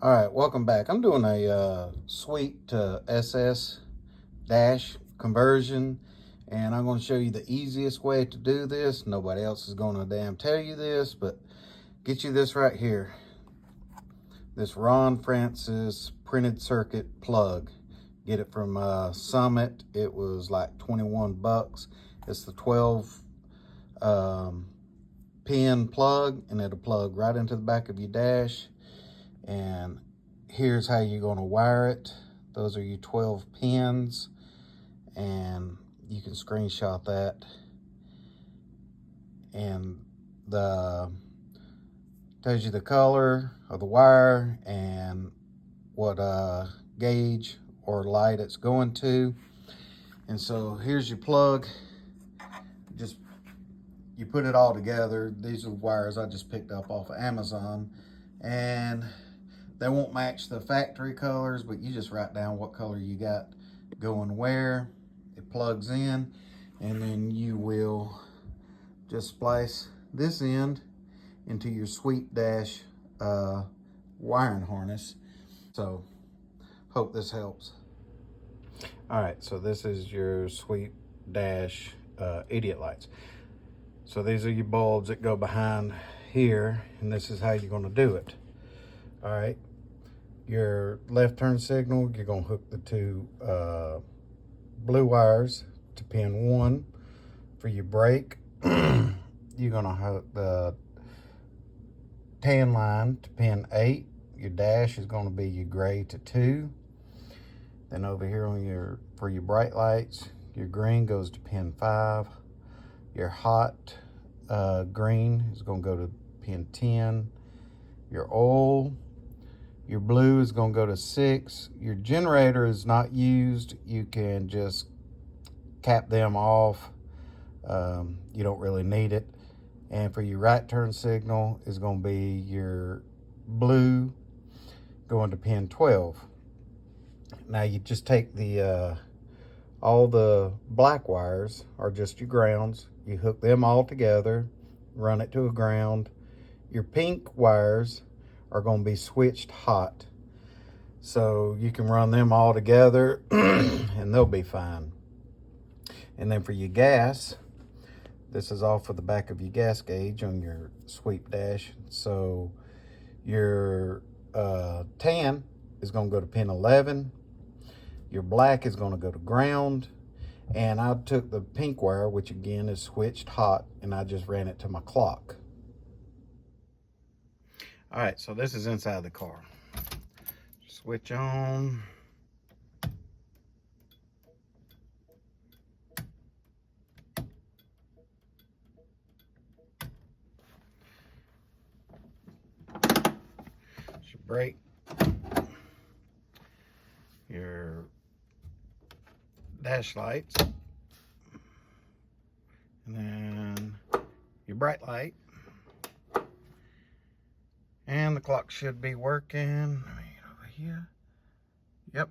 All right, welcome back. I'm doing a sweep to SS dash conversion, and I'm going to show you the easiest way to do this. Nobody else is going to damn tell you this, but get you this right here. This Ron Francis printed circuit plug. Get it from Summit. It was like 21 bucks. It's the 12 pin plug, and it'll plug right into the back of your dash. And here's how you're going to wire it. Those are your 12 pins, and you can screenshot that. And the tells you the color of the wire and what gauge or light it's going to. And so here's your plug. Just you put it all together. These are wires I just picked up off of Amazon, and they won't match the factory colors, but you just write down what color you got going where. It plugs in, and then you will just splice this end into your sweep dash wiring harness. So, hope this helps. All right, so this is your sweep dash idiot lights. So these are your bulbs that go behind here, and this is how you're going to do it. All right. Your left turn signal, you're going to hook the two blue wires to pin 1. For your brake, you're going to hook the tan line to pin 8. Your dash is going to be your gray to 2. Then over here on for your bright lights, your green goes to pin 5. Your hot green is going to go to pin 10. Your oil, your blue is going to go to 6. Your generator is not used. You can just cap them off. You don't really need it. And for your right turn signal is going to be your blue going to pin 12. Now you just take the all the black wires are just your grounds. You hook them all together, run it to a ground. Your pink wires are going to be switched hot, so you can run them all together and they'll be fine. And then for your gas, this is all for the back of your gas gauge on your sweep dash. So your tan is going to go to pin 11. Your black is going to go to ground. And I took the pink wire, which again is switched hot, and I just ran it to my clock. All right, so this is inside the car. Switch on. Your brake. Your dash lights. And then your bright light. And the clock should be working. Let me get over here. Yep,